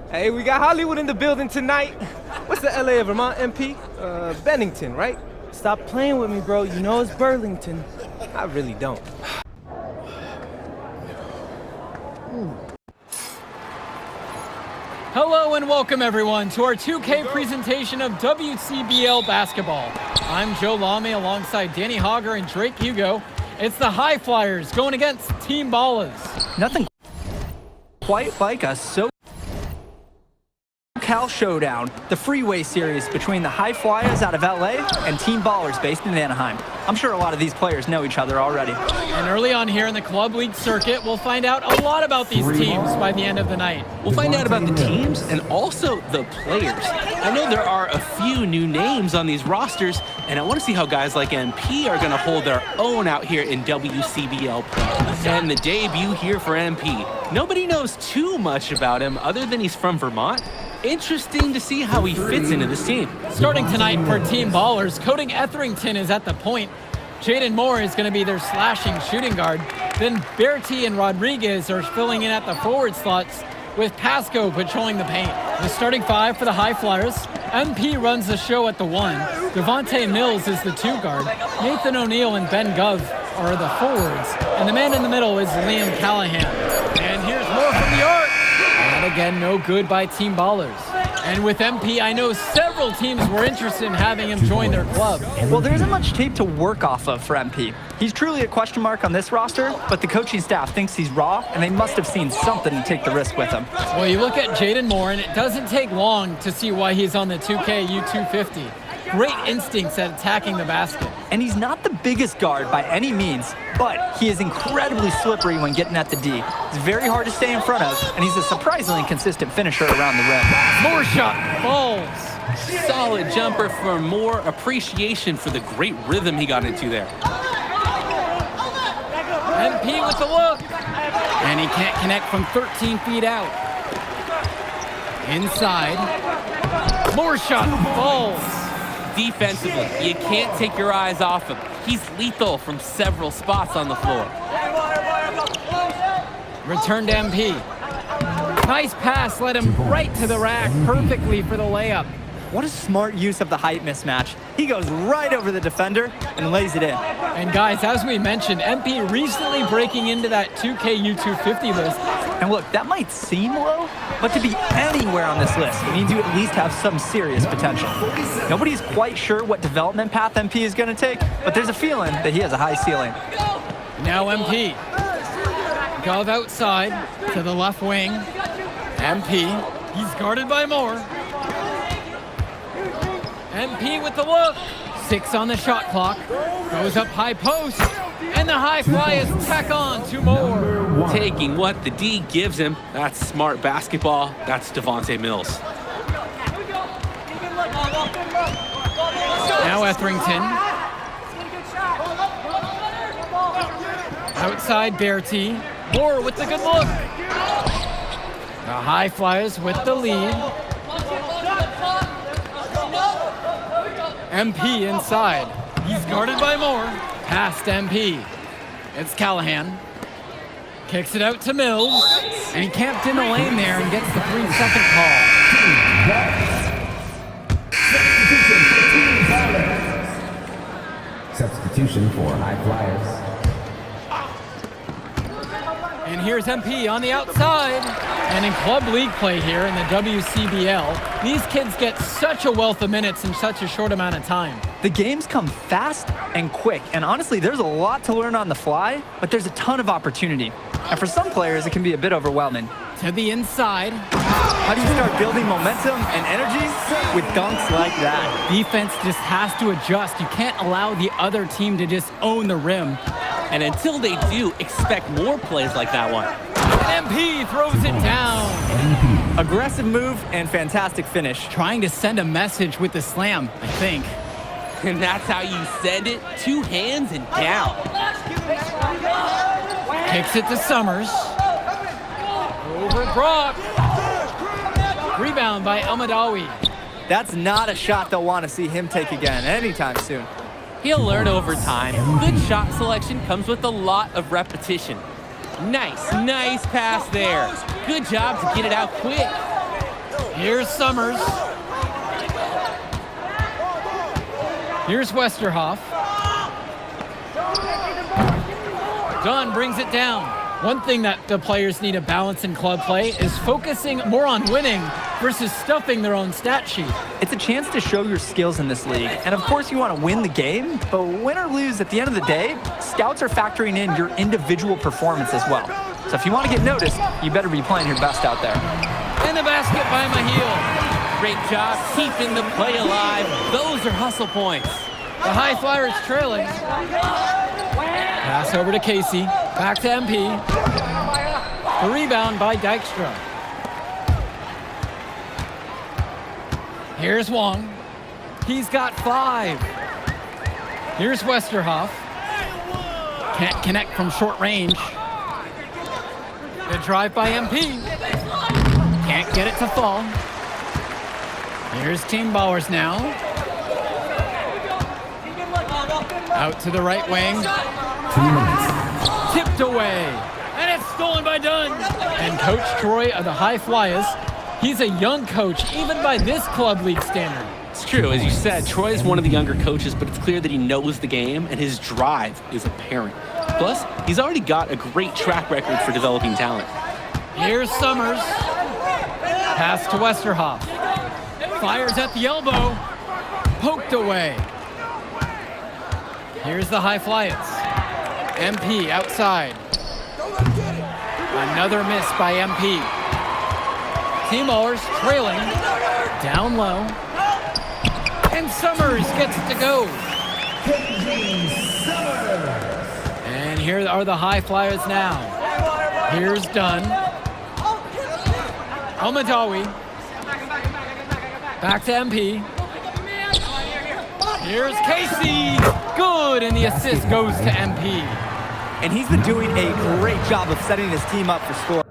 Hey, we got Hollywood in the building tonight. What's the LA of Vermont, MP? Bennington, right? Stop playing with me, bro. You know it's Burlington. I really don't. Hello and welcome everyone to our 2K presentation of WCBL basketball. I'm Joe Lamy alongside Danny Hogger and Drake Hugo. It's the High Flyers going against Team Ballers. Nothing quite like a SoCal Showdown, the freeway series between the High Flyers out of LA and Team Ballers based in Anaheim. I'm sure a lot of these players know each other already. And early on here in the Club League circuit, we'll find out a lot about these teams by the end of the night. We'll find out about the teams and also the players. I know there are a few new names on these rosters, and I want to see how guys like MP are going to hold their own out here in WCBL play. And the debut here for MP. Nobody knows too much about him other than he's from Vermont. Interesting to see how he fits into this team. Starting tonight for Team Ballers, Cody Etherington is at the point. Jaden Moore is going to be their slashing shooting guard. Then Bertie and Rodriguez are filling in at the forward slots with Pasco patrolling the paint. The starting five for the High Flyers. MP runs the show at the 1. Devontae Mills is the 2 guard. Nathan O'Neill and Ben Gov are the forwards. And the man in the middle is Liam Callahan. And here's more from the arc. And again, no good by Team Ballers. And with MP, I know several teams were interested in having him join their club. Well, there isn't much tape to work off of for MP. He's truly a question mark on this roster, but the coaching staff thinks he's raw, and they must have seen something to take the risk with him. Well, you look at Jaden Moore, and it doesn't take long to see why he's on the 2K U250. Great instincts at attacking the basket. And he's not the biggest guard by any means, but he is incredibly slippery when getting at the D. It's very hard to stay in front of, and he's a surprisingly consistent finisher around the rim. Moore shot falls. Solid jumper for more appreciation for the great rhythm he got into there. MP with the look. And he can't connect from 13 feet out. Inside. Moore shot falls. Defensively, you can't take your eyes off him. He's lethal from several spots on the floor. Return to MP. Nice pass led him right to the rack perfectly for the layup. What a smart use of the height mismatch. He goes right over the defender and lays it in. And guys, as we mentioned, MP recently breaking into that 2K U250 list. And look, that might seem low, but to be anywhere on this list means you at least have some serious potential. Nobody's quite sure what development path MP is going to take, but there's a feeling that he has a high ceiling. Now MP. Gov outside to the left wing. MP. He's guarded by Moore. MP with the look. 6 on the shot clock. Goes up high post. And the High Flyers tack on 2 more. Taking what the D gives him. That's smart basketball. That's Devontae Mills. Now Etherington. Outside Bertie. Moore with the good look. The High Flyers with the lead. MP inside. He's guarded by Moore. Past MP. It's Callahan. Kicks it out to Mills. And he camped in the lane there and gets the 3-second call. Substitution for High Flyers. And here's MP on the outside. And in club league play here in the WCBL, these kids get such a wealth of minutes in such a short amount of time. The games come fast and quick, and honestly, there's a lot to learn on the fly, but there's a ton of opportunity. And for some players, it can be a bit overwhelming. To the inside. How do you start building momentum and energy? With dunks like that. Defense just has to adjust. You can't allow the other team to just own the rim. And until they do, expect more plays like that one. MP throws it down. Aggressive move and fantastic finish. Trying to send a message with the slam, I think. And that's how you send it. 2 hands and down. Kicks it to Summers. Over Brock. Rebound by Elmadawi. That's not a shot they'll want to see him take again anytime soon. He'll learn over time. Good shot selection comes with a lot of repetition. Nice pass there. Good job to get it out quick. Here's Summers. Here's Westerhoff. Dunn brings it down. One thing that the players need to balance in club play is focusing more on winning versus stuffing their own stat sheet. It's a chance to show your skills in this league. And of course you want to win the game, but win or lose, at the end of the day, scouts are factoring in your individual performance as well. So if you want to get noticed, you better be playing your best out there. And the basket by Mahil. Great job keeping the play alive. Those are hustle points. The High Flyers trailing. Pass over to Casey. Back to MP. The rebound by Dykstra. Here's Wong. He's got 5. Here's Westerhoff. Can't connect from short range. The drive by MP. Can't get it to fall. Here's Team Ballers now. Out to the right wing. 2 minutes. Tipped away. And it's stolen by Dunn. And Coach Troy of the High Flyers, he's a young coach, even by this club league standard. It's true. As you said, Troy is one of the younger coaches, but it's clear that he knows the game and his drive is apparent. Plus, he's already got a great track record for developing talent. Here's Summers. Pass to Westerhoff. Fires at the elbow. Poked away. Here's the High Flyers. MP outside. Another miss by MP. Team Ballers trailing. Down low. And Summers gets to go. And here are the High Flyers now. Here's Dunn. Omadawi. Back to MP. Here's Casey. Good, and the assist goes to MP. And he's been doing a great job of setting his team up for score.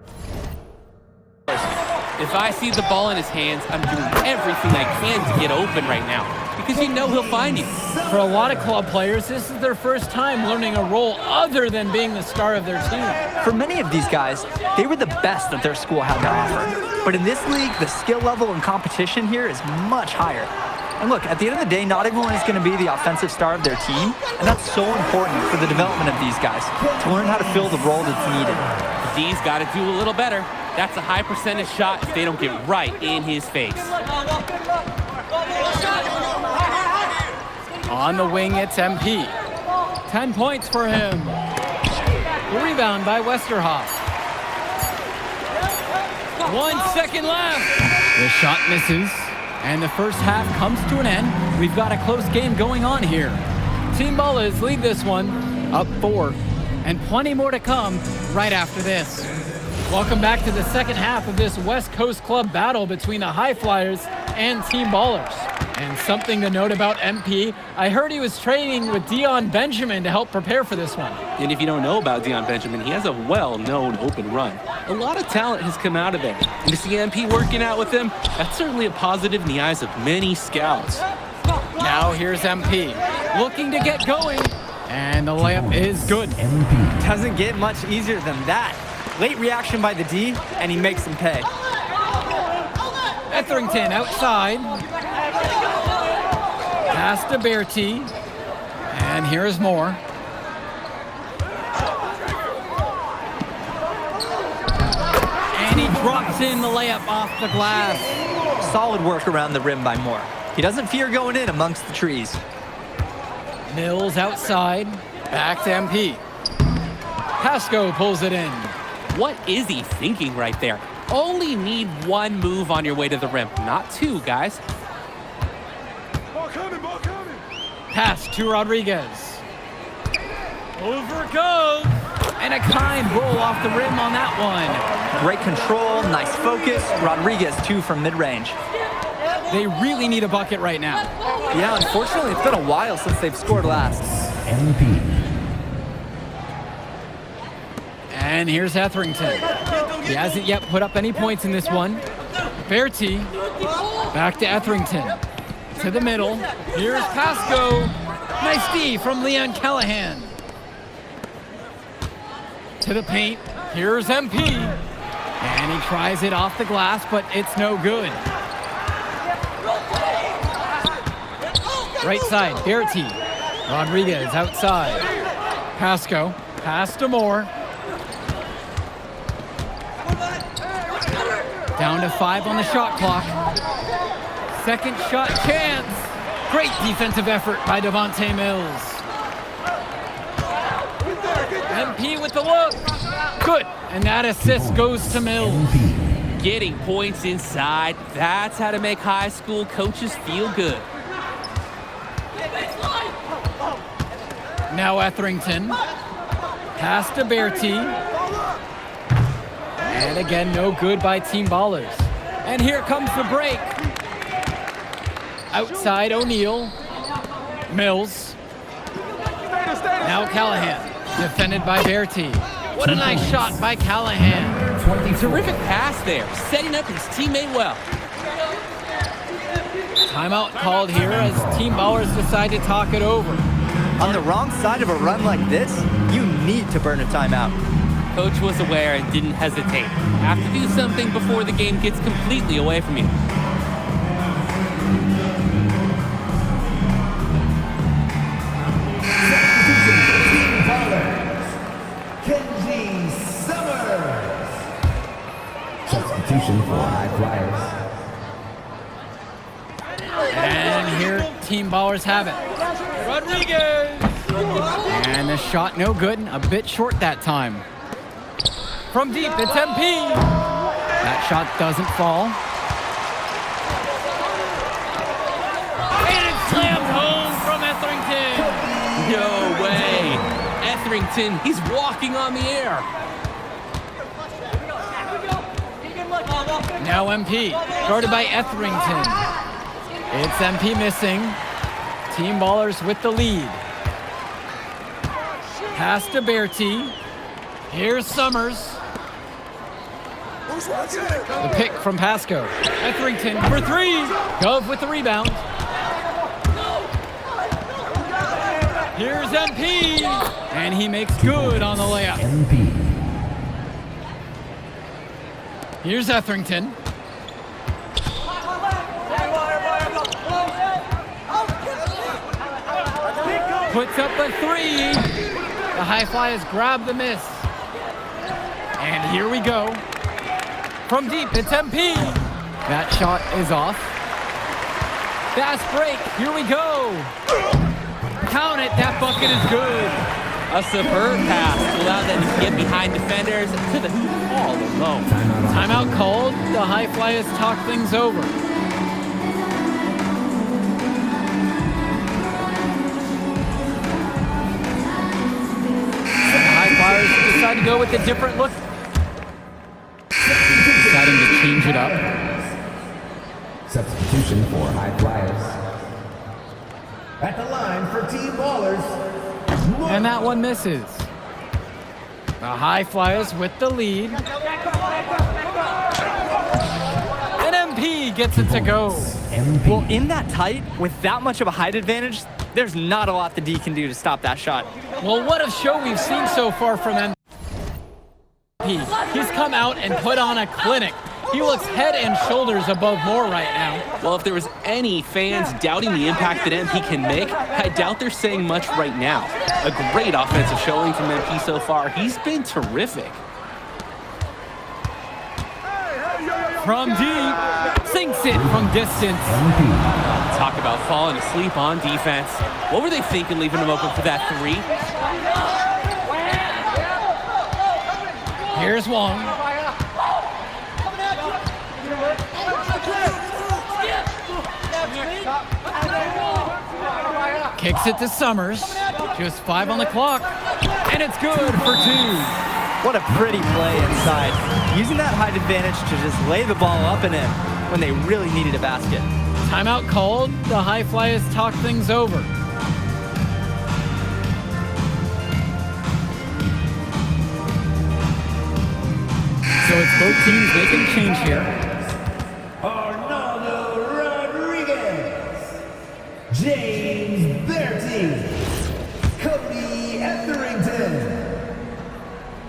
If I see the ball in his hands, I'm doing everything I can to get open right now because you know he'll find you. For a lot of club players, this is their first time learning a role other than being the star of their team. For many of these guys, they were the best that their school had to offer. But in this league, the skill level and competition here is much higher. And look, at the end of the day, not everyone is going to be the offensive star of their team, and that's so important for the development of these guys, to learn how to fill the role that's needed. D's got to do a little better. That's a high percentage shot if they don't get right in his face. On the wing, it's MP. 10 points for him. The rebound by Westerhoff. 1 second left. The shot misses, and the first half comes to an end. We've got a close game going on here. Team Ballers lead this one up 4, and plenty more to come right after this. Welcome back to the second half of this West Coast Club battle between the High Flyers and Team Ballers. And something to note about MP, I heard he was training with Dion Benjamin to help prepare for this one. And if you don't know about Dion Benjamin, he has a well-known open run. A lot of talent has come out of there. And to see MP working out with him, that's certainly a positive in the eyes of many scouts. Now here's MP, looking to get going. And the layup is good. Doesn't get much easier than that. Late reaction by the D, and he makes them pay. Etherington outside. Pass to Bertie. And here's Moore. And he drops in the layup off the glass. Solid work around the rim by Moore. He doesn't fear going in amongst the trees. Mills outside. Back to MP. Pasco pulls it in. What is he thinking right there? Only need one move on your way to the rim, not two, guys. Pass to Rodriguez. Over it goes. And a kind roll off the rim on that one. Great control, nice focus. Rodriguez 2 from mid-range. They really need a bucket right now. Yeah, unfortunately, it's been a while since they've scored last. MVP. And here's Etherington. He hasn't yet put up any points in this one. Bertie. Back to Etherington. To the middle. Here's Pasco. Nice D from Leon Callahan. To the paint. Here's MP. And he tries it off the glass, but it's no good. Right side, Berti. Rodriguez outside. Pasco, pass to Moore. Down to 5 on the shot clock. Second shot chance. Great defensive effort by Devontae Mills. MP with the look. Good. And that assist goes to Mills. Getting points inside. That's how to make high school coaches feel good. Now Etherington. Pass to Berti. And again, no good by Team Ballers. And here comes the break. Outside O'Neal. Mills. Now Callahan. Defended by Berti. What a nice shot by Callahan. Terrific pass there, setting up his teammate well. Timeout called here as Team Ballers decide to talk it over. On the wrong side of a run like this, you need to burn a timeout. Coach was aware and didn't hesitate. Have to do something before the game gets completely away from you. Kenji Summers. Substitution for High Flyers. And here Team Ballers have it. Rodriguez! And the shot no good, a bit short that time. From deep, it's MP. That shot doesn't fall. And it slams home from Etherington. No way. Etherington, he's walking on the air. Now MP, guarded by Etherington. It's MP missing. Team Ballers with the lead. Pass to Berti. Here's Summers. The pick from Pasco. Etherington for 3. Gove with the rebound. Here's MP. And he makes good on the layup. MP. Here's Etherington. Puts up a 3. The High Flyers grab the miss. And here we go. From deep, it's MP. That shot is off. Fast break, here we go. Count it, that bucket is good. A superb pass to allow them to get behind defenders to the hoop all alone. Timeout called. The High Flyers talk things over. The High Flyers decide to go with a different look. Deciding to change it up. Substitution for High Flyers. At the line for Team Ballers. And that one misses. The High Flyers with the lead. And MP gets it to go. MP. Well, in that tight, with that much of a height advantage, there's not a lot the D can do to stop that shot. Well, what a show we've seen so far from MP. He's come out and put on a clinic. He looks head and shoulders above Moore right now. Well, if there was any fans doubting the impact that MP can make, I doubt they're saying much right now. A great offensive showing from MP so far. He's been terrific. From deep, sinks it from distance. Talk about falling asleep on defense. What were they thinking leaving him open for that 3? Here's Wong. Kicks it to Summers. Just 5 on the clock. And it's good for 2. What a pretty play inside. Using that height advantage to just lay the ball up and in when they really needed a basket. Timeout called. The High Flyers talk things over. So it's both teams making a change here. Arnaldo Rodriguez. James Berti. Cody Etherington.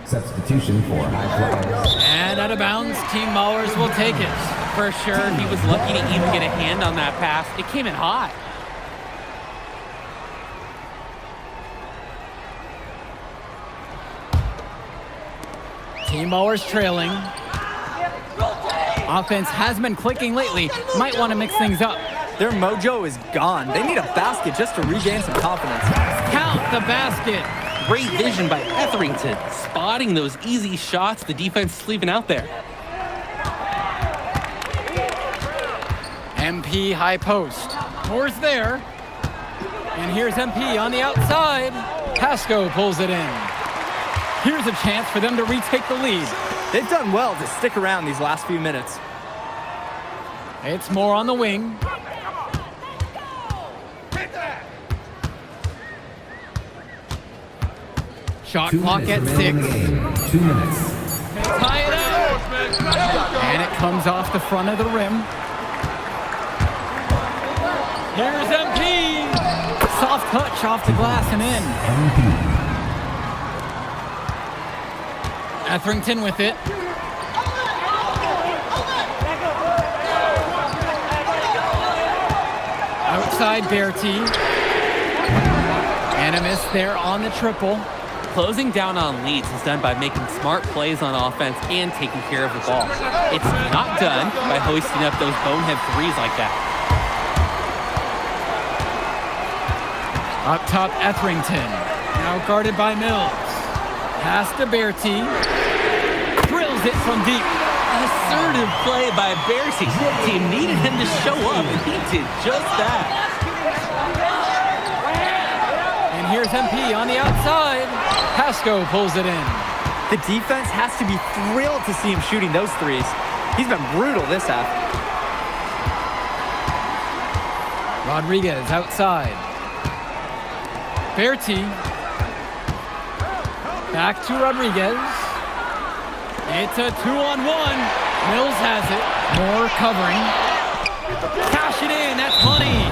Substitution for High Flyers. And out of bounds, Team Ballers will take it. For sure, he was lucky to even get a hand on that pass. It came in hot. Team Ballers trailing. Offense has been clicking lately. Might want to mix things up. Their mojo is gone. They need a basket just to regain some confidence. Count the basket. Great vision by Etherington, spotting those easy shots the defense is leaving out there. MP high post. Moore's there. And here's MP on the outside. Pasco pulls it in. Here's a chance for them to retake the lead. They've done well to stick around these last few minutes. It's Moore on the wing. Shot 2 clock minutes at remaining 6. in the game. 2 minutes. Tie it up. And it comes off the front of the rim. Here's MP. Soft touch off the glass and in. Etherington with it. Outside Bertie. And a miss there on the triple. Closing down on leads is done by making smart plays on offense and taking care of the ball. It's not done by hoisting up those bonehead threes like that. Up top, Etherington. Now guarded by Mills. Pass to Bertie. Drills it from deep. Assertive play by Bertie. The team needed him to show up, and he did just that. And here's MP on the outside. Pasco pulls it in. The defense has to be thrilled to see him shooting those threes. He's been brutal this half. Rodriguez outside. Bertie. Back to Rodriguez. It's a 2-on-1. Mills has it. Moore covering. Cash it in. That's money.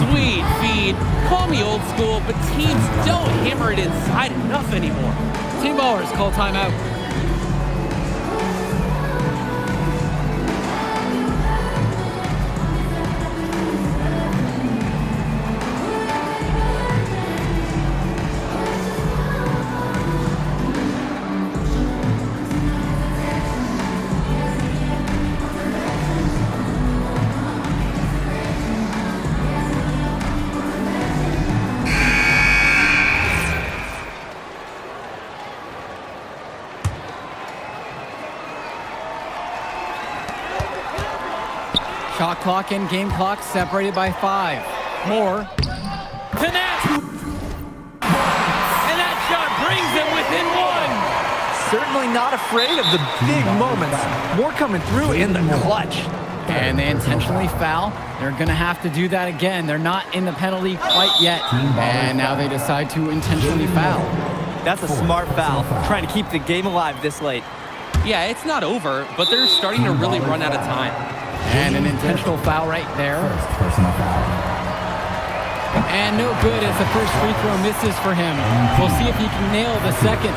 Sweet feed. Call me old school, but teams don't hammer it inside enough anymore. Team Ballers call timeout. Shot clock and game clock separated by 5. Moore. To net! And that shot brings them within 1. Certainly not afraid of the big moments. More coming through in the clutch. And they intentionally foul. They're going to have to do that again. They're not in the penalty quite yet. And now they decide to intentionally foul. That's a smart foul, trying to keep the game alive this late. Yeah, it's not over, but they're starting to really run out of time. And an intentional foul right there. First personal foul. And no good as the first free throw misses for him. We'll see if he can nail the second.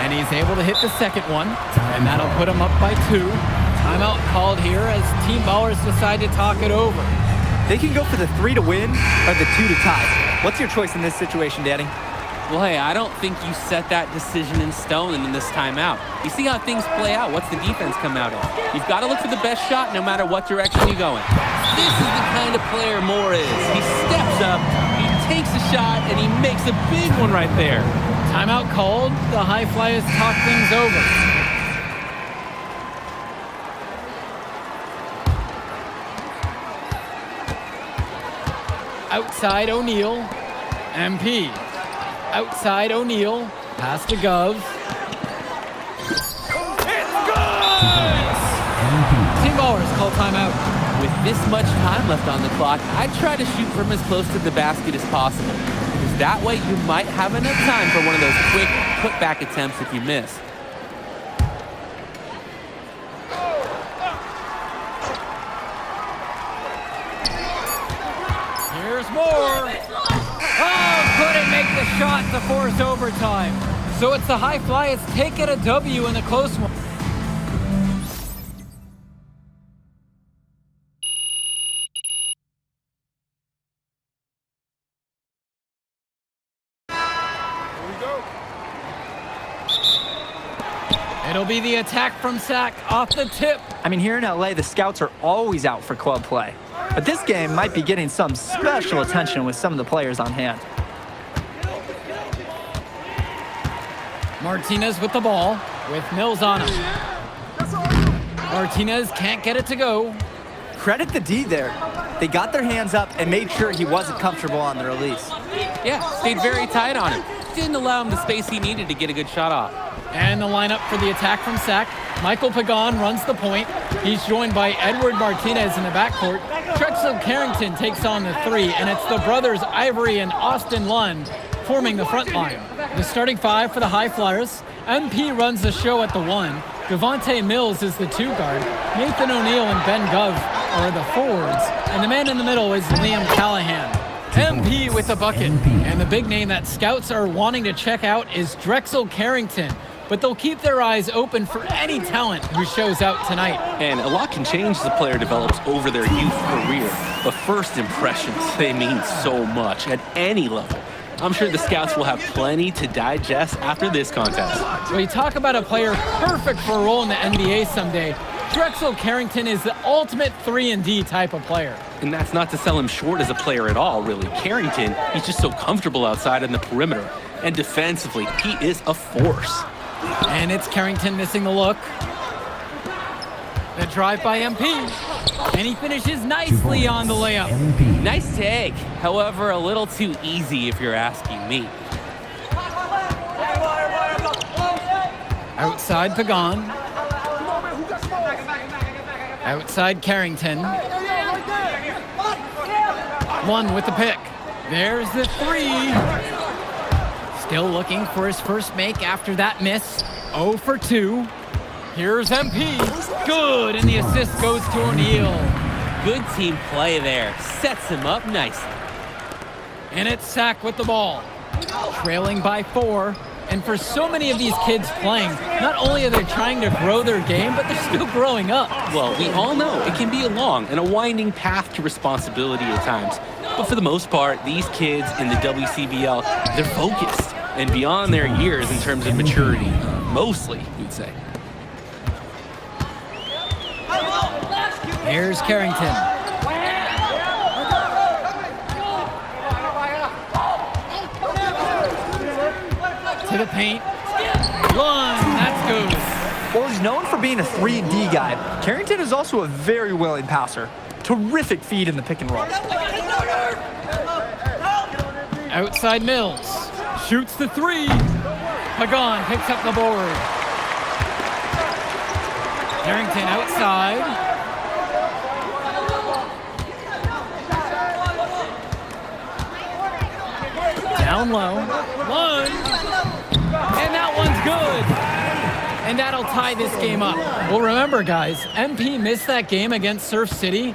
And he's able to hit the second one. And that'll put him up by 2. Timeout called here as Team Ballers decide to talk it over. They can go for the 3 to win or the 2 to tie. What's your choice in this situation, Danny? Well, hey, I don't think you set that decision in stone in this timeout. You see how things play out. What's the defense come out in? You've got to look for the best shot no matter what direction you go in. This is the kind of player Moore is. He steps up, he takes a shot, and he makes a big one right there. Timeout called. The High Flyers talk things over. Outside O'Neal. MP. Outside O'Neal. Pass to Gov. It's good! Team Ballers call timeout. With this much time left on the clock, I'd try to shoot from as close to the basket as possible. Because that way you might have enough time for one of those quick putback attempts if you miss. Here's Moore. Oh, couldn't make the shot to force overtime. So it's the High Flyers taking a W in the close one. It'll be the attack from Sack off the tip. I mean, here in LA, the scouts are always out for club play. But this game might be getting some special attention with some of the players on hand. Martinez with the ball, with Mills on him. Martinez can't get it to go. Credit the D there. They got their hands up and made sure he wasn't comfortable on the release. Yeah, stayed very tight on him. Didn't allow him the space he needed to get a good shot off. And the lineup for the attack from Sack. Michael Pagan runs the point. He's joined by Edward Martinez in the backcourt. Drexel Carrington takes on the three, and it's the brothers Ivory and Austin Lund forming the front line. The starting five for the High Flyers. MP runs the show at the one. Devontae Mills is the two guard. Nathan O'Neill and Ben Gov are the forwards. And the man in the middle is Liam Callahan. MP with the bucket. And the big name that scouts are wanting to check out is Drexel Carrington. But they'll keep their eyes open for any talent who shows out tonight. And a lot can change as a player develops over their youth career. But first impressions, they mean so much at any level. I'm sure the scouts will have plenty to digest after this contest. Well, you talk about a player perfect for a role in the NBA someday. Drexel Carrington is the ultimate 3-and-D type of player. And that's not to sell him short as a player at all, really. Carrington, he's just so comfortable outside in the perimeter. And defensively, he is a force. And it's Carrington missing the look. The drive by MP. And he finishes nicely on the layup. Nice take. However, a little too easy if you're asking me. Outside Pagan. Outside Carrington. One with the pick. There's the three. Still looking for his first make after that miss. 0 for 2. Here's MP. Good, and the assist goes to O'Neill. Good team play there. Sets him up nicely. And it's Sack with the ball. Trailing by 4. And for so many of these kids playing, not only are they trying to grow their game, but they're still growing up. Well, we all know it can be a long and a winding path to responsibility at times. But for the most part, these kids in the WCBL, they're focused and beyond their years in terms of maturity. Mostly, you'd say. Here's Carrington. To the paint. One, that's good. Well, he's known for being a 3-and-D guy. Carrington is also a very willing passer. Terrific feed in the pick and roll. Outside Mills. Shoots the three. Pagan picks up the board. Carrington outside. Down low. One. And that one's good. And that'll tie this game up. Well, remember, guys, MP missed that game against Surf City.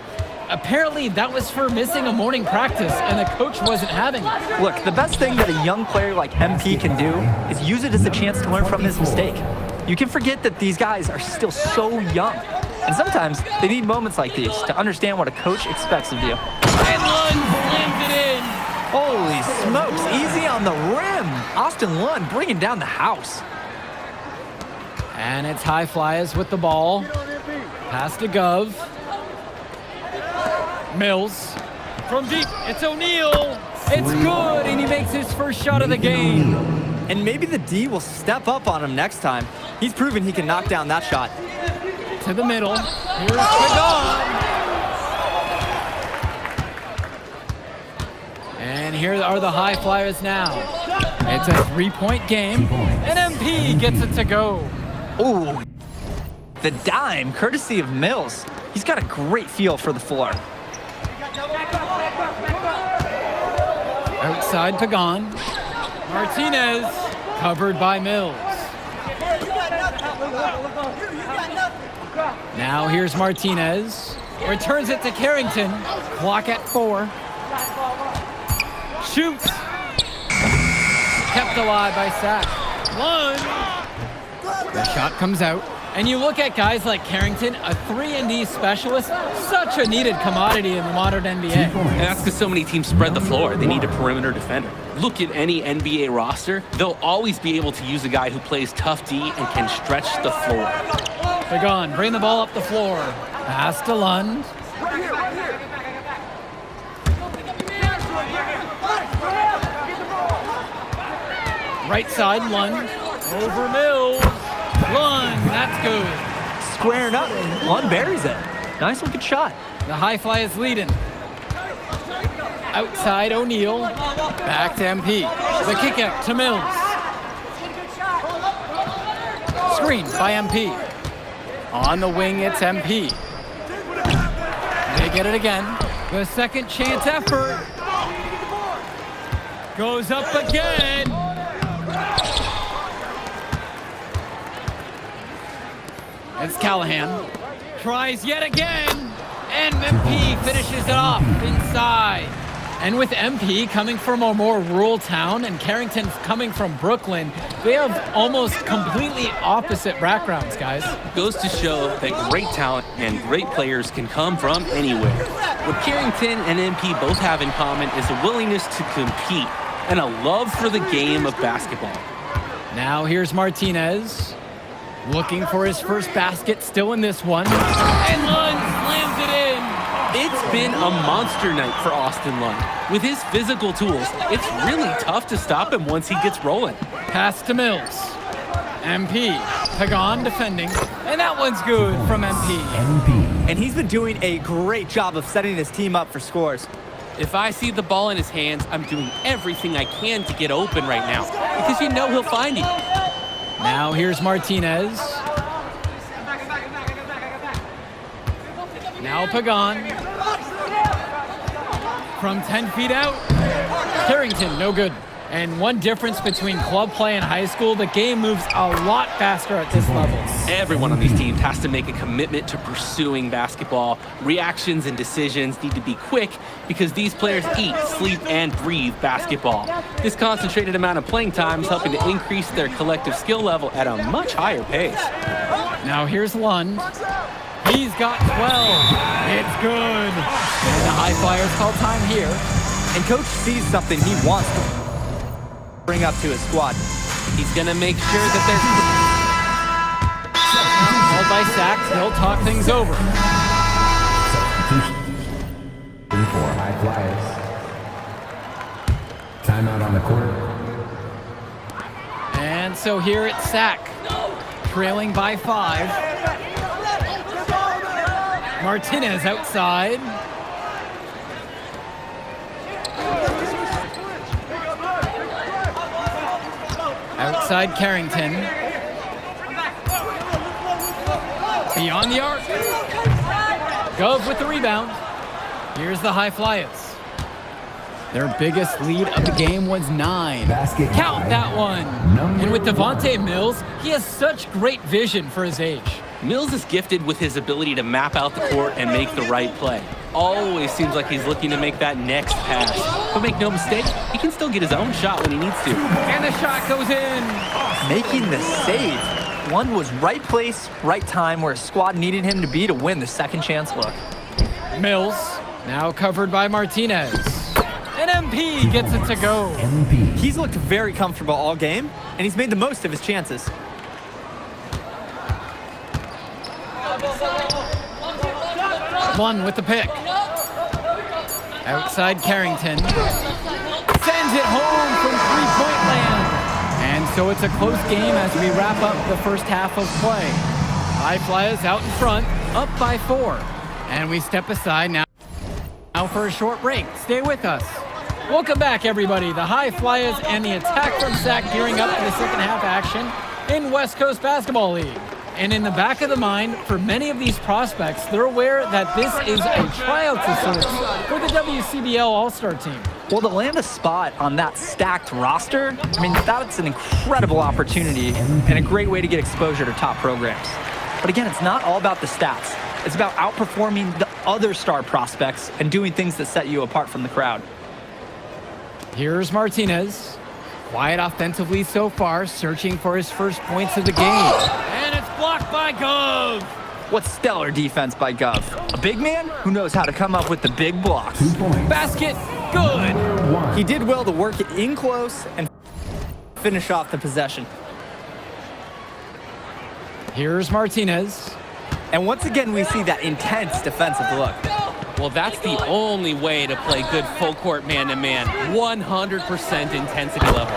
Apparently, that was for missing a morning practice, and the coach wasn't having it. Look, the best thing that a young player like MP can do is use it as a chance to learn from his mistake. You can forget that these guys are still so young. And sometimes they need moments like these to understand what a coach expects of you. And Lund slams it in. Holy smokes, easy on the rim. Austin Lund bringing down the house. And it's High Flyers with the ball. Pass to Gov. Mills. From deep, it's O'Neill. It's good, and he makes his first shot of the game. And maybe the D will step up on him next time. He's proven he can knock down that shot. To the middle. Here's Pagan. And here are the High Flyers now. It's a 3-point game, and MP gets it to go. Ooh, the dime, courtesy of Mills. He's got a great feel for the floor. Outside Pagan. Martinez, covered by Mills. Now here's Martinez. Returns it to Carrington. Clock at 4. Shoots. Kept alive by Sack. One. The shot comes out. And you look at guys like Carrington, a 3-and-D specialist, such a needed commodity in the modern NBA. And that's because so many teams spread the floor. They need a perimeter defender. Look at any NBA roster. They'll always be able to use a guy who plays tough D and can stretch the floor. Pagan, bring the ball up the floor. Pass to Lund. Right side, Lund. Over Mills. Lund, that's good. Squaring up. Lund buries it. Nice looking shot. The High Flyers leading. Outside O'Neal. Back to MP. The kick out to Mills. Screen by MP. On the wing, it's MP. They get it again. The second chance effort. Goes up again. It's Callahan. Tries yet again. And MP finishes it off inside. And with MP coming from a more rural town and Carrington coming from Brooklyn, they have almost completely opposite backgrounds, guys. Goes to show that great talent and great players can come from anywhere. What Carrington and MP both have in common is a willingness to compete and a love for the game of basketball. Now here's Martinez. Looking for his first basket, still in this one. And Lund slams it in. It's been a monster night for Austin Lund. With his physical tools, it's really tough to stop him once he gets rolling. Pass to Mills. MP. Pagan defending. And that one's good from MP. And he's been doing a great job of setting his team up for scores. If I see the ball in his hands, I'm doing everything I can to get open right now because you know he'll find you. Now here's Martinez. Now Pagan. From 10 feet out. Carrington, no good. And one difference between club play and high school, the game moves a lot faster at this level. Everyone on these teams has to make a commitment to pursuing basketball. Reactions and decisions need to be quick because these players eat, sleep, and breathe basketball. This concentrated amount of playing time is helping to increase their collective skill level at a much higher pace. Now here's Lund. He's got 12. It's good. And the High Flyers call time here. And coach sees something he wants to bring up to his squad. He's going to make sure that there's... Called by Sachs, they'll talk things over. Substitution for High Flyers. Timeout on the court. And so here it's Sack, trailing by 5. Martinez outside. Outside Carrington. Beyond the arc. Gove with the rebound. Here's the High Flyers. Their biggest lead of the game was 9. Basket Count by that one. And with Devontae Mills, he has such great vision for his age. Mills is gifted with his ability to map out the court and make the right play. Always seems like he's looking to make that next pass. But make no mistake, he can still get his own shot when he needs to. And the shot goes in. Making the save. One was right place, right time where his squad needed him to be to win the second chance look. Mills, now covered by Martinez. And MP gets it to go. MP. He's looked very comfortable all game, and he's made the most of his chances. One with the pick. Outside Carrington. Sends it home from three-point land. And so it's a close game as we wrap up the first half of play. High Flyers out in front, up by 4. And we step aside now for a short break. Stay with us. Welcome back, everybody. The High Flyers and the attack from Sac gearing up for the second half action in West Coast Basketball League. And in the back of the mind, for many of these prospects, they're aware that this is a tryout search for the WCBL All-Star team. Well, to land a spot on that stacked roster, I mean, that's an incredible opportunity and a great way to get exposure to top programs. But again, it's not all about the stats. It's about outperforming the other star prospects and doing things that set you apart from the crowd. Here's Martinez. Quiet offensively so far, searching for his first points of the game. And it's blocked by Gove. What stellar defense by Gov. A big man who knows how to come up with the big blocks. 2 points. Basket, good. 1. He did well to work it in close and finish off the possession. Here's Martinez. And once again, we see that intense defensive look. Well, that's the only way to play good full court man-to-man. 100% intensity level.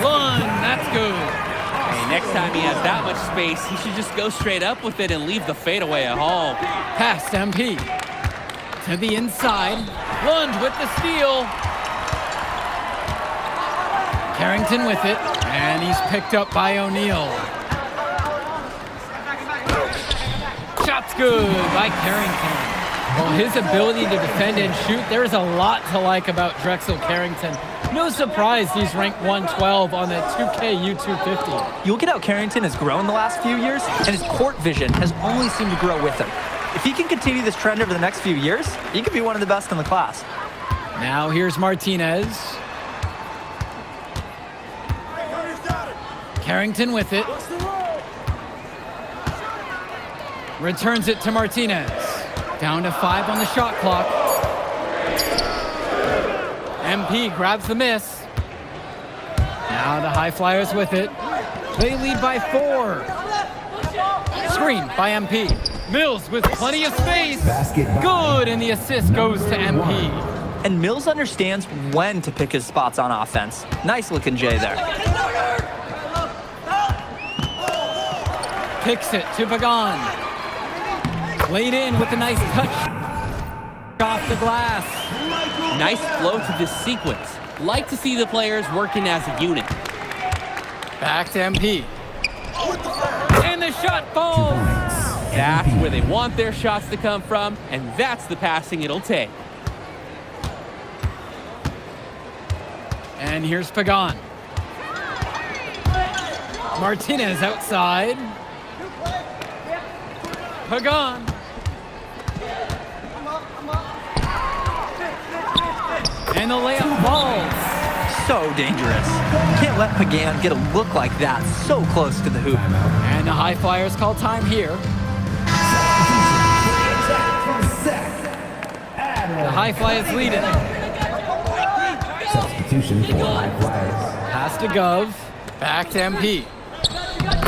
Lund, that's good. Hey, next time he has that much space, he should just go straight up with it and leave the fadeaway at home. Past MP. To the inside. Lund with the steal. Carrington with it. And he's picked up by O'Neal. Shot's good by Carrington. Well, his ability to defend and shoot, there's a lot to like about Drexel Carrington. No surprise he's ranked 112 on the 2K U250. You look at how Carrington has grown the last few years, and his court vision has only seemed to grow with him. If he can continue this trend over the next few years, he could be one of the best in the class. Now here's Martinez. Carrington with it. Returns it to Martinez. Down to 5 on the shot clock. MP grabs the miss. Now the High Flyers with it. They lead by 4. Screen by MP. Mills with plenty of space. Good, and the assist goes to MP. And Mills understands when to pick his spots on offense. Nice looking Jay there. Kicks it to Pagan. Laid in with a nice touch off the glass. Nice flow to this sequence. Like to see the players working as a unit. Back to MP. And the shot falls. That's where they want their shots to come from, and that's the passing it'll take. And here's Pagan. Martinez outside. Pagan. And the layup falls. So dangerous. Can't let Pagan get a look like that so close to the hoop. And the High Flyers call time here. The High Flyers lead it. Substitution for High Flyers. Pass to Gov. Back to MP.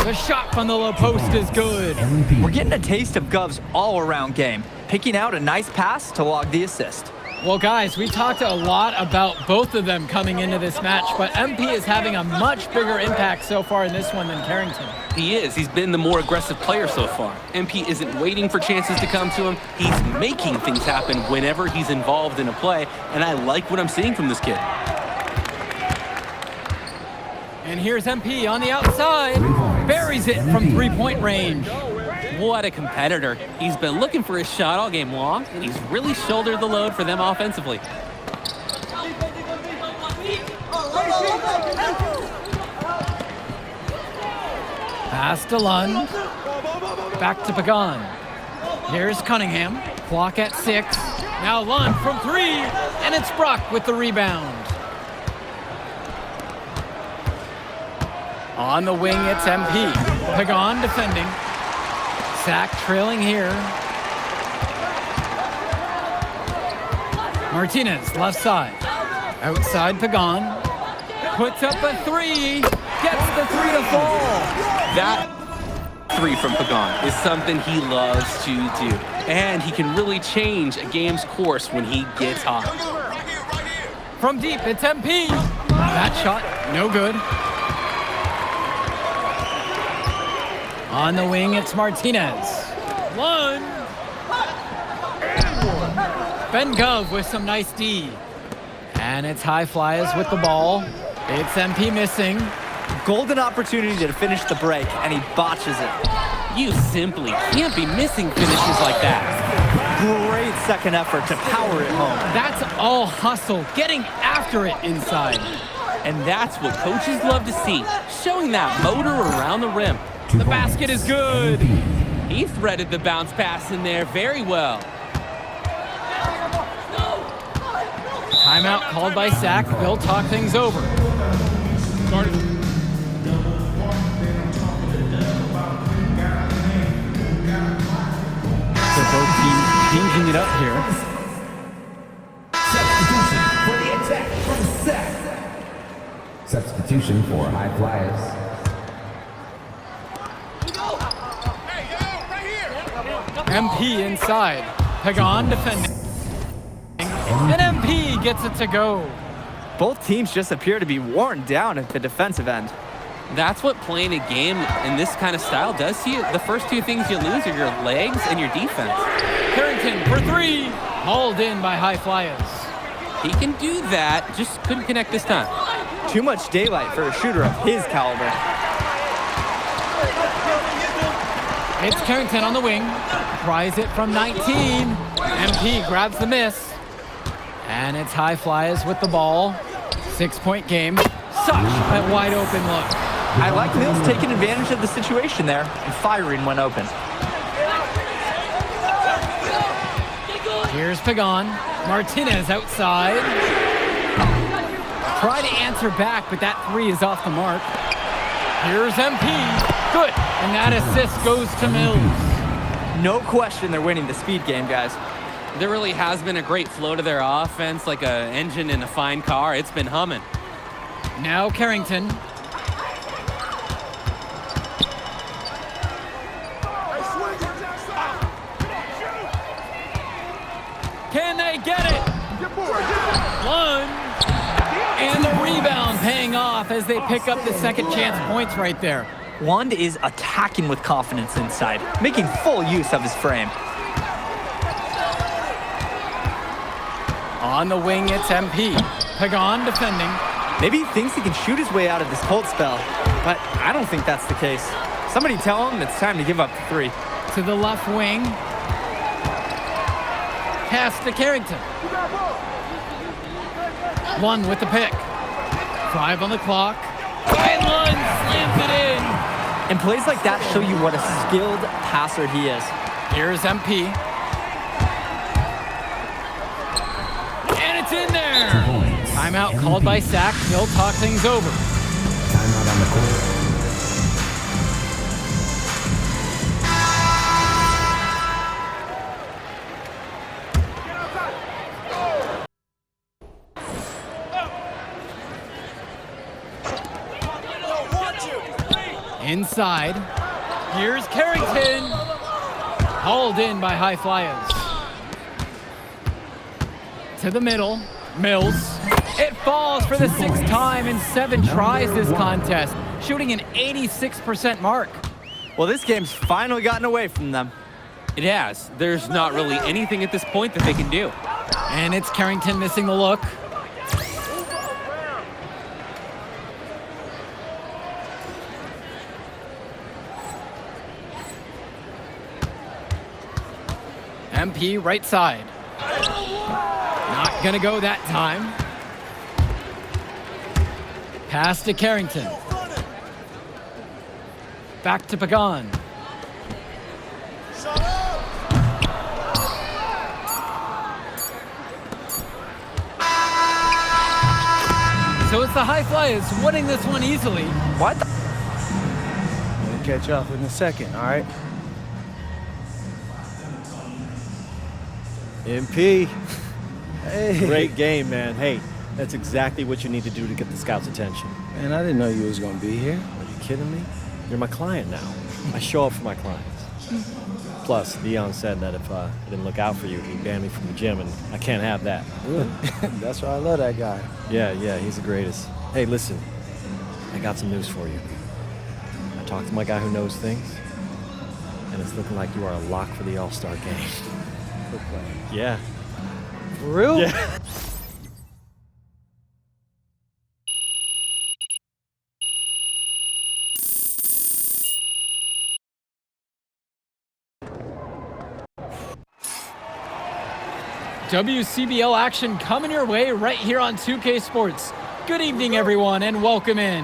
The shot from the low post is good. We're getting a taste of Gov's all-around game, picking out a nice pass to log the assist. Well, guys, we talked a lot about both of them coming into this match, but MP is having a much bigger impact so far in this one than Carrington. He is. He's been the more aggressive player so far. MP isn't waiting for chances to come to him. He's making things happen whenever he's involved in a play, and I like what I'm seeing from this kid. And here's MP on the outside. Buries it from three-point range. What a competitor. He's been looking for his shot all game long, and he's really shouldered the load for them offensively. Pass to Lund. Back to Pagan. Here's Cunningham. Clock at 6. Now Lund from 3, and it's Brock with the rebound. On the wing, it's MP. Pagan defending. Sack trailing here. Martinez, left side. Outside Pagan. Puts up a 3. Gets the 3 to fall. That 3 from Pagan is something he loves to do. And he can really change a game's course when he gets hot. From deep, it's MP. That shot, no good. On the wing, it's Martinez. Lund. Ben Gov with some nice D. And it's High Flyers with the ball. It's MP missing. Golden opportunity to finish the break, and he botches it. You simply can't be missing finishes like that. Great second effort to power it home. That's all hustle, getting after it inside. And that's what coaches love to see, showing that motor around the rim. The basket is good. He threaded the bounce pass in there very well. Timeout called by Sack. They'll talk things over. changing it up here. Substitution for the attack from set. Substitution for high flyers. MP inside. Pagan defending. And MP gets it to go. Both teams just appear to be worn down at the defensive end. That's what playing a game in this kind of style does to you. The first two things you lose are your legs and your defense. Carrington for three. Hauled in by High Flyers. He can do that, just couldn't connect this time. Too much daylight for a shooter of his caliber. It's Carrington on the wing. Tries it from 19. MP grabs the miss. And it's High Flyers with the ball. 6-point game. Such a wide open look. I like Mills taking advantage of the situation there and firing when open. Here's Pagan. Martinez outside. Try to answer back, but that three is off the mark. Here's MP. Good. And that assist goes to Mills. No question they're winning the speed game, guys. There really has been a great flow to their offense, like an engine in a fine car. It's been humming. Now Carrington. Can they get it? Lunge. And the rebound paying off as they pick up the second chance points right there. Wand is attacking with confidence inside, making full use of his frame. On the wing, it's MP. Pagan defending. Maybe he thinks he can shoot his way out of this cold spell, but I don't think that's the case. Somebody tell him it's time to give up the three. To the left wing. Pass to Carrington. Lund with the pick. 5 on the clock. And Lund slams it in. And plays like that show you what a skilled passer he is. Here's MP. And it's in there. Timeout called by Sack. He'll talk things over. Timeout on the court. Inside. Here's Carrington. Hauled in by High Flyers. To the middle. Mills. It falls for the 6th time in 7 tries this contest, shooting an 86% mark. Well, this game's finally gotten away from them. It has. There's not really anything at this point that they can do. And it's Carrington missing the look. MP right side. Not gonna go that time. Pass to Carrington. Back to Pagan. So it's the High Flyers winning this one easily. What? We'll catch up in a second, all right? MP, Hey. great game, man. Hey, that's exactly what you need to do to get the scouts' attention. Man, I didn't know you was gonna be here. Are you kidding me? You're my client now. I show up for my clients. Plus, Dion said that if I didn't look out for you, he'd ban me from the gym, and I can't have that. Really? That's why I love that guy. Yeah, he's the greatest. Hey, listen, I got some news for you. I talked to my guy who knows things, and it's looking like you are a lock for the All-Star game. Yeah. For real? Yeah. WCBL action coming your way right here on 2K Sports. Good evening, everyone, and welcome in.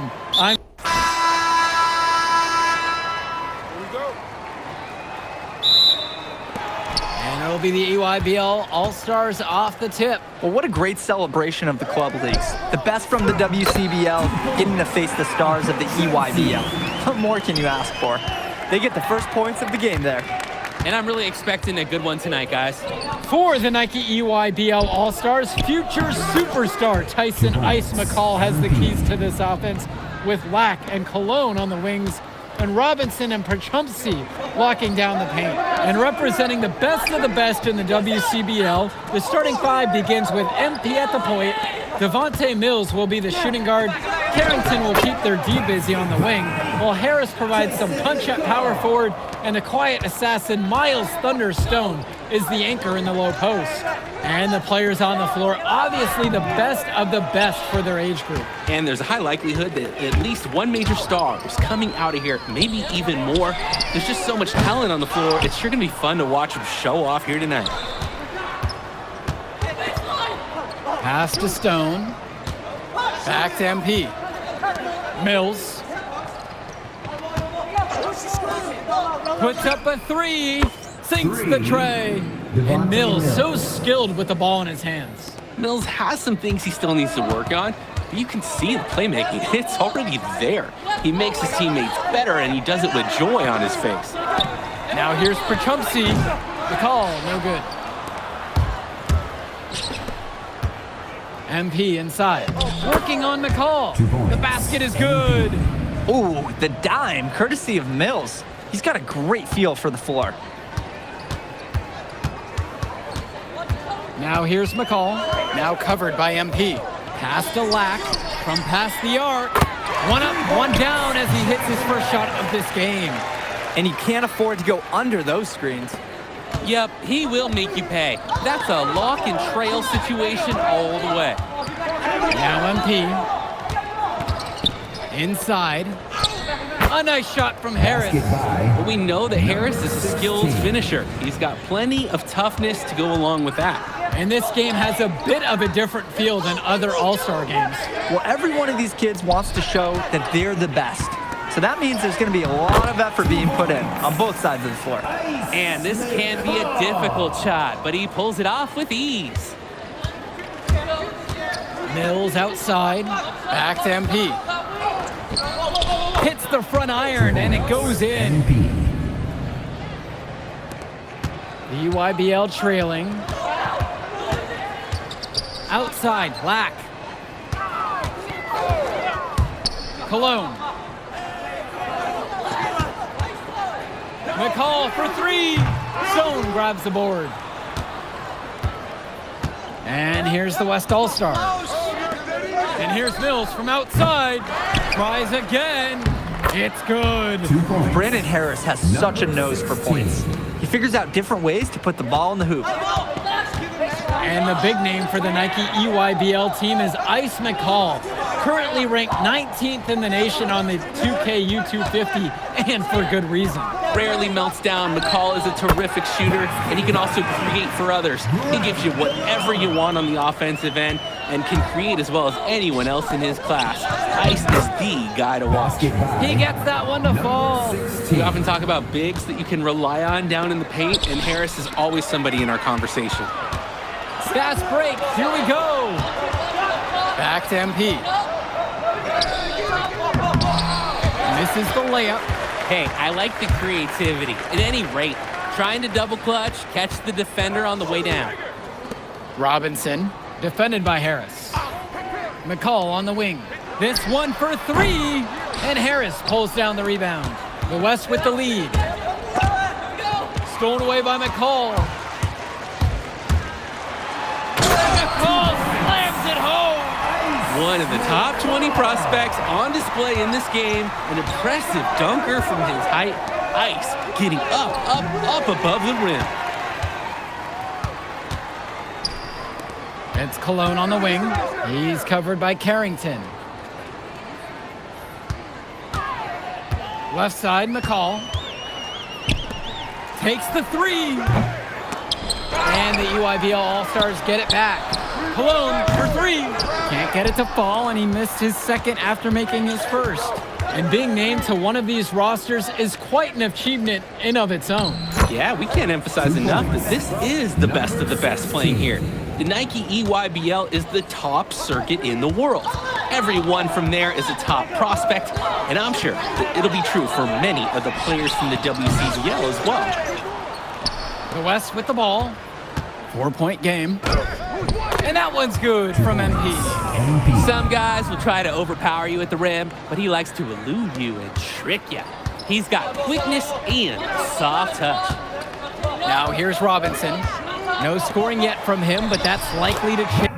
And it'll be the EYBL All-Stars off the tip. Well, what a great celebration of the club leagues. The best from the WCBL getting to face the stars of the EYBL. What more can you ask for? They get the first points of the game there. And I'm really expecting a good one tonight, guys. For the Nike EYBL All-Stars, future superstar Tyson Ice McCall has the keys to this offense, with Lack and Cologne on the wings, and Robinson and Perchumpsey locking down the paint. And representing the best of the best in the WCBL, the starting five begins with MP at the point. Devontae Mills will be the shooting guard. Carrington will keep their D busy on the wing, while Harris provides some punch at power forward, and the quiet assassin Miles Thunderstone is the anchor in the low post. And the players on the floor, obviously the best of the best for their age group. And there's a high likelihood that at least one major star is coming out of here, maybe even more. There's just so much talent on the floor. It's sure going to be fun to watch them show off here tonight. Pass to Stone. Back to MP. Mills. Puts up a three. Sinks the tray. And Mills so skilled with the ball in his hands. Mills has some things he still needs to work on, but you can see the playmaking. It's already there. He makes his teammates better, and he does it with joy on his face. Now here's Perchumpsey. The call, no good. MP inside, working on McCall. The basket is good. Ooh, the dime, courtesy of Mills. He's got a great feel for the floor. Now here's McCall, now covered by MP. Pass to Lack, from past the arc. One up, one down as he hits his first shot of this game. And you can't afford to go under those screens. Yep, he will make you pay. That's a lock and trail situation all the way. Now MP. Inside. A nice shot from Harris. But we know that Harris is a skilled finisher. He's got plenty of toughness to go along with that. And this game has a bit of a different feel than other All-Star games. Well, every one of these kids wants to show that they're the best. So that means there's going to be a lot of effort being put in on both sides of the floor. And this can be a difficult shot, but he pulls it off with ease. Mills outside, back to MP. Hits the front iron and it goes in. The EYBL trailing. Outside, Lack. Cologne. McCall for three. Stone grabs the board. And here's the West All-Stars. And here's Mills from outside. Tries again. It's good. Brandon Harris has such a nose for points. He figures out different ways to put the ball in the hoop. And the big name for the Nike EYBL team is Ice McCall, currently ranked 19th in the nation on the 2K U250, and for good reason. Rarely melts down. McCall is a terrific shooter, and he can also create for others. He gives you whatever you want on the offensive end and can create as well as anyone else in his class. Ice is the guy to watch. He gets that one to fall. We often talk about bigs that you can rely on down in the paint, and Harris is always somebody in our conversation. Fast break. Here we go. Back to MP. Misses the layup. Hey, I like the creativity. At any rate, trying to double clutch, catch the defender on the way down. Robinson, defended by Harris. McCall on the wing. This one for three. And Harris pulls down the rebound. The West with the lead. Stolen away by McCall. McCall slams it home. One of the top 20 prospects on display in this game. An impressive dunker from his height. Ice getting up above the rim. It's Cologne on the wing. He's covered by Carrington. Left side, McCall. Takes the three. And the EYBL All-Stars get it back. Cologne for three. Can't get it to fall, and he missed his second after making his first. And being named to one of these rosters is quite an achievement in of its own. Yeah, we can't emphasize enough that this is the best of the best playing here. The Nike EYBL is the top circuit in the world. Everyone from there is a top prospect, and I'm sure that it'll be true for many of the players from the WCBL as well. The West with the ball. 4-point game. And that one's good from MP. Some guys will try to overpower you at the rim, but he likes to elude you and trick you. He's got quickness and soft touch. Now here's Robinson. No scoring yet from him, but that's likely to change.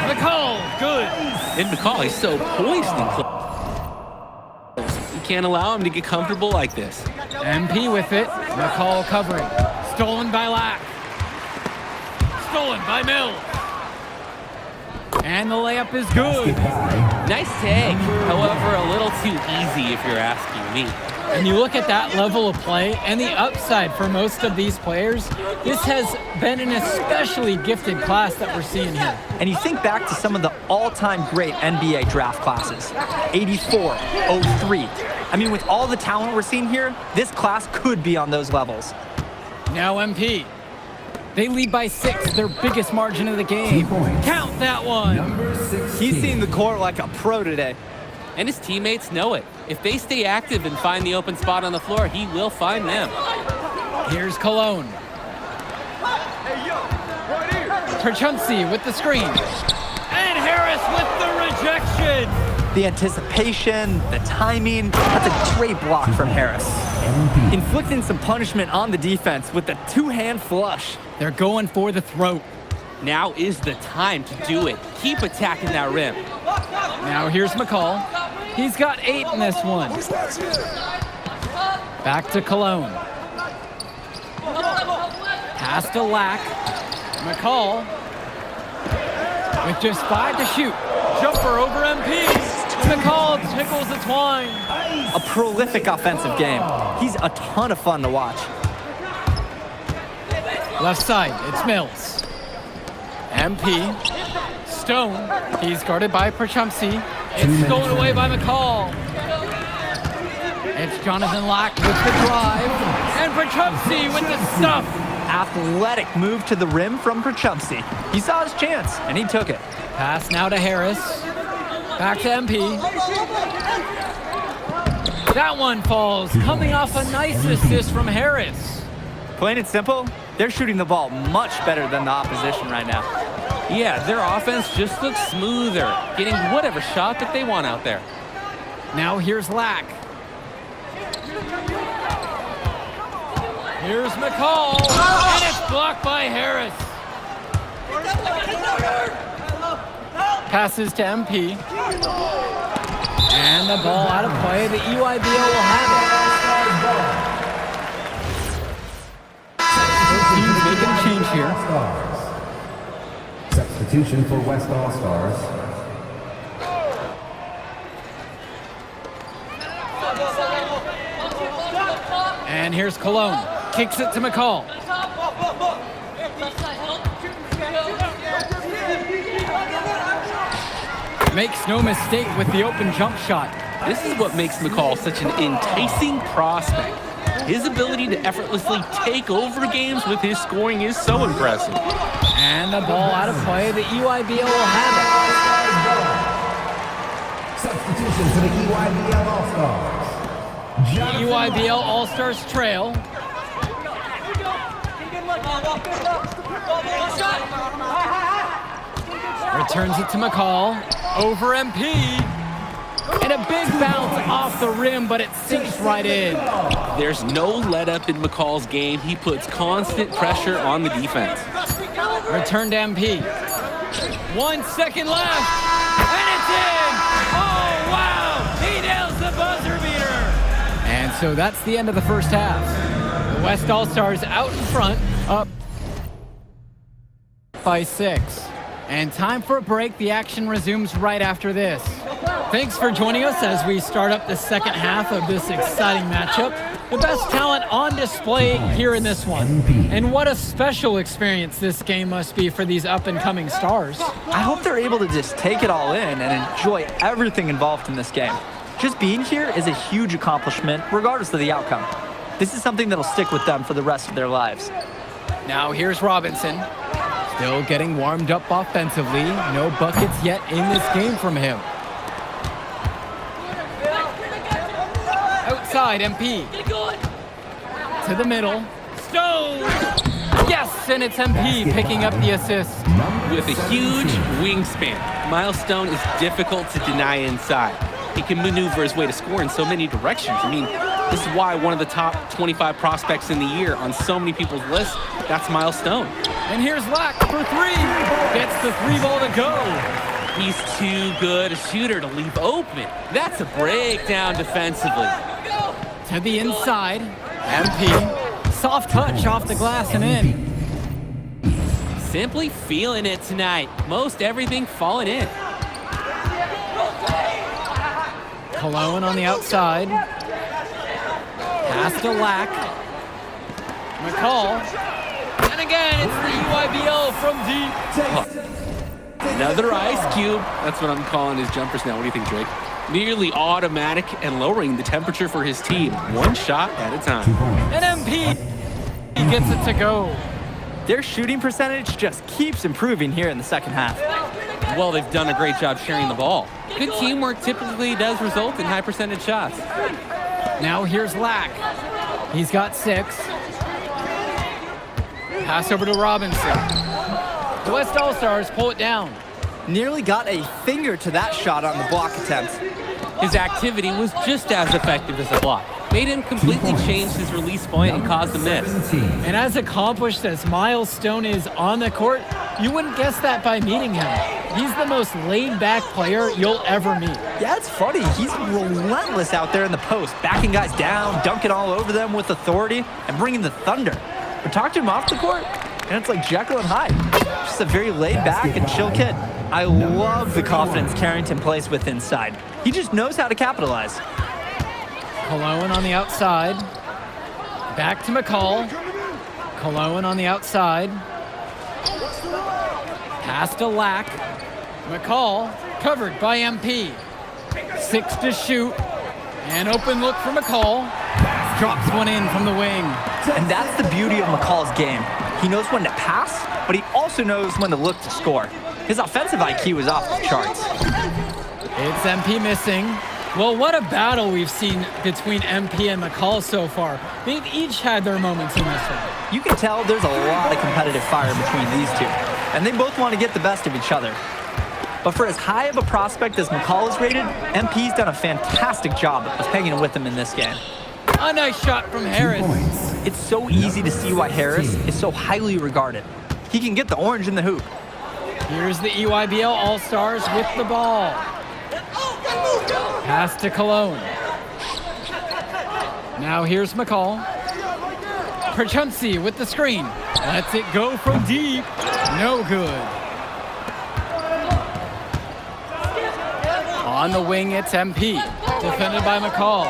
McCall, good. And McCall, he's so poised and close. You can't allow him to get comfortable like this. MP with it. McCall covering. Stolen by Lack. Stolen by Mills. And the layup is good. Nice take, however, a little too easy if you're asking me. And you look at that level of play and the upside for most of these players, this has been an especially gifted class that we're seeing here. And you think back to some of the all-time great NBA draft classes, 84, 03. I mean, with all the talent we're seeing here, this class could be on those levels. Now MP. They lead by 6, their biggest margin of the game. Count that one. He's seen the court like a pro today. And his teammates know it. If they stay active and find the open spot on the floor, he will find them. Here's Cologne. Perchumsey with the screen. And Harris with the rejection. The anticipation, the timing, that's a great block from Harris. Inflicting some punishment on the defense with the two-hand flush. They're going for the throat. Now is the time to do it. Keep attacking that rim. Now here's McCall. He's got 8 in this one. Back to Cologne. Pass to Lack. McCall with just 5 to shoot. Jumper over MP. McCall tickles the twine. A prolific offensive game. He's a ton of fun to watch. Left side, it's Mills. MP. Stone. He's guarded by Perchumsey. It's stolen away by McCall. It's Jonathan Lack with the drive. And Perchumsey with the stuff. Athletic move to the rim from Perchumsey. He saw his chance, and he took it. Pass now to Harris. Back to MP. That one falls, coming off a nice assist from Harris. Plain and simple, they're shooting the ball much better than the opposition right now. Yeah, their offense just looks smoother, getting whatever shot that they want out there. Now here's Lack. Here's McCall, and it's blocked by Harris. Passes to MP. And the ball out of play. The EYBL will have it. Teams making a change here. Substitution for West All-Stars. And here's Cologne. Kicks it to McCall. Makes no mistake with the open jump shot. This is what makes McCall such an enticing prospect. His ability to effortlessly take over games with his scoring is so impressive. And the ball out of play. The EYBL will have it. Substitution for the EYBL All-Stars. The EYBL All-Stars trail. Returns it to McCall. Over MP. And a big bounce off the rim, but it sinks right in. There's no let up in McCall's game. He puts constant pressure on the defense. Return to MP. 1 second left. And it's in. Oh, wow. He nails the buzzer beater. And so that's the end of the first half. The West All-Stars out in front, up by 6. And time for a break. The action resumes right after this. Thanks for joining us as we start up the second half of this exciting matchup. The best talent on display here in this one. And what a special experience this game must be for these up-and-coming stars. I hope they're able to just take it all in and enjoy everything involved in this game. Just being here is a huge accomplishment, regardless of the outcome. This is something that'll stick with them for the rest of their lives. Now here's Robinson. Still getting warmed up offensively. No buckets yet in this game from him. Outside, MP. To To the middle. Stone! Yes, and it's MP picking up the assist. With a huge wingspan, Miles Stone is difficult to deny inside. He can maneuver his way to score in so many directions. I mean, this is why one of the top 25 prospects in the year on so many people's lists, that's Miles Stone. And here's Lack for three. Gets the three ball to go. He's too good a shooter to leave open. That's a breakdown defensively. To the inside. MP. Soft touch off the glass and in. Simply feeling it tonight. Most everything falling in. Cologne on the outside. Pass to Lack. McCall. And again, it's the EYBL from deep. Another ice cube. That's what I'm calling his jumpers now. What do you think, Drake? Nearly automatic and lowering the temperature for his team. One shot at a time. And MP gets it to go. Their shooting percentage just keeps improving here in the second half. Well, they've done a great job sharing the ball. Good teamwork typically does result in high percentage shots. Now here's Lack. He's got 6. Pass over to Robinson. The West All-Stars pull it down. Nearly got a finger to that shot on the block attempt. His activity was just as effective as the block. Made him completely change his release point and caused the miss. And as accomplished as Miles Stone is on the court, you wouldn't guess that by meeting him. He's the most laid-back player you'll ever meet. Yeah, it's funny. He's relentless out there in the post, backing guys down, dunking all over them with authority, and bringing the thunder. But talk to him off the court, and it's like Jekyll and Hyde. Just a very laid-back and chill kid. I love the confidence Carrington plays with inside. He just knows how to capitalize. Cologne on the outside. Back to McCall. Cologne on the outside. Pass to Lack. McCall covered by MP. 6 to shoot. And open look for McCall. Drops one in from the wing. And that's the beauty of McCall's game. He knows when to pass, but he also knows when to look to score. His offensive IQ is off the charts. It's MP missing. Well, what a battle we've seen between MP and McCall so far. They've each had their moments in this one. You can tell there's a lot of competitive fire between these two, and they both want to get the best of each other. But for as high of a prospect as McCall is rated, MP's done a fantastic job of hanging with him in this game. A nice shot from Harris. It's so easy to see why Harris is so highly regarded. He can get the orange in the hoop. Here's the EYBL All-Stars with the ball. Pass to Cologne. Now here's McCall. Perchunsi with the screen. Lets it go from deep. No good. On the wing, it's MP. Defended by McCall.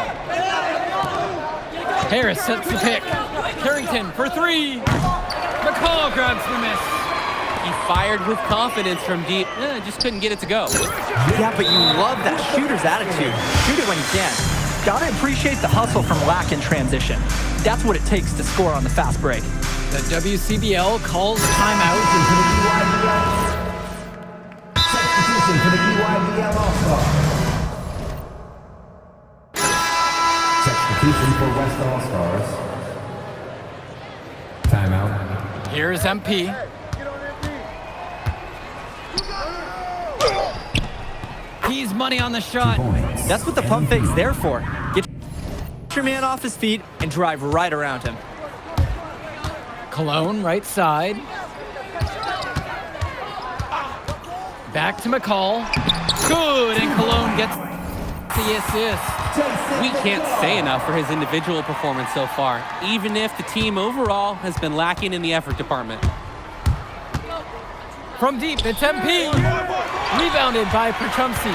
Harris sets the pick. Carrington for 3. McCall grabs the miss. He fired with confidence from deep. Just couldn't get it to go. Yeah, but you love that shooter's attitude. Shoot it when you can. Gotta appreciate the hustle from Lack in transition. That's what it takes to score on the fast break. The WCBL calls timeout. Substitution for the EYBL All-Star. Substitution for West All-Stars. Timeout. Here's MP. He's money on the shot. That's what the pump fake's there for. Get your man off his feet and drive right around him. Cologne, right side. Back to McCall. Good, and Cologne gets the assist. We can't say enough for his individual performance so far, even if the team overall has been lacking in the effort department. From deep, it's MP. Rebounded by Perchunsi.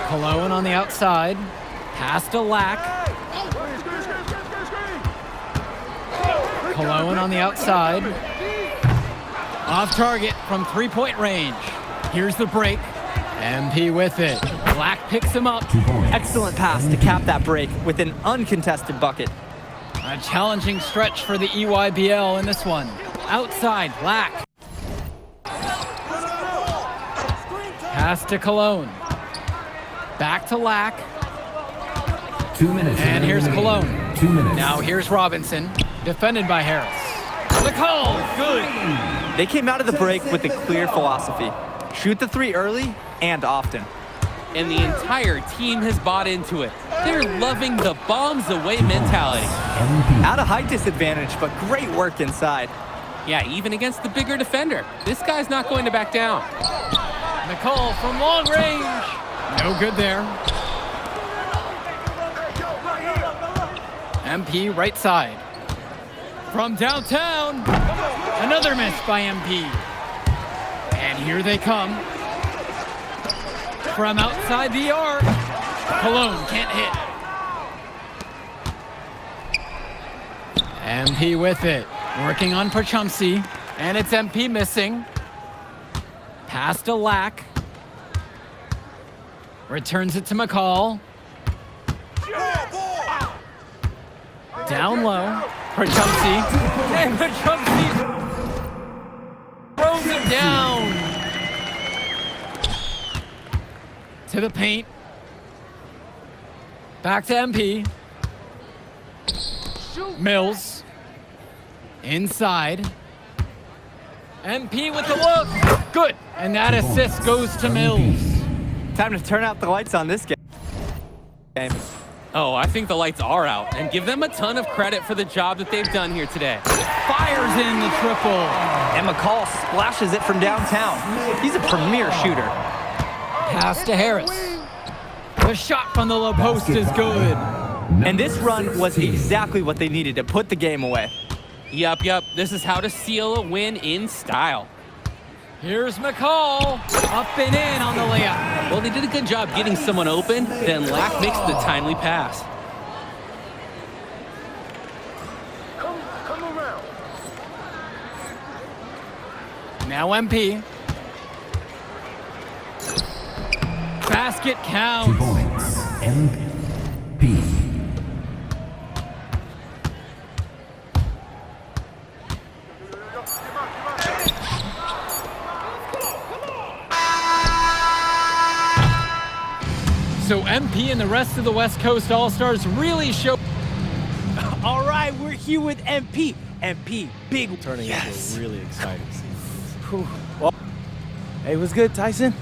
Cologne on the outside. Pass to Lack. Cologne on the outside. Off target from three-point range. Here's the break. MP with it. Lack picks him up. Excellent pass to cap that break with an uncontested bucket. A challenging stretch for the EYBL in this one. Outside, Lack. Pass to Cologne. Back to Lack. 2 minutes. And here's Cologne. 2 minutes. Now here's Robinson, defended by Harris. McCall, good. They came out of the break with a clear philosophy. Shoot the three early and often. And the entire team has bought into it. They're loving the bombs away mentality. At a height disadvantage, but great work inside. Yeah, even against the bigger defender. This guy's not going to back down. McCall from long range. No good there. MP right side. From downtown. Another miss by MP. And here they come. From outside the arc. Cologne can't hit. MP with it. Working on Perchumsey. And it's MP missing. Pass to Lack. Returns it to McCall. Down low. Perchumsey. And Perchumsey throws it down. To the paint. Back to MP. Mills. Inside. MP with the look. Good. And that assist goes to Mills. Time to turn out the lights on this game. Oh, I think the lights are out, and give them a ton of credit for the job that they've done here today. Fires in the triple. And McCall splashes it from downtown. He's a premier shooter. Pass to Harris. The shot from the low post is good. And this run was exactly what they needed to put the game away. Yup. This is how to seal a win in style. Here's McCall. Up and in on the layup. Well, they did a good job getting someone open, then Lack makes the timely pass. Now MP. Basket counts. 2 points. MP. So MP and the rest of the West Coast All-Stars really show. All right, we're here with MP. MP, big. Turning into a really exciting season. Well, hey, what's good, Tyson?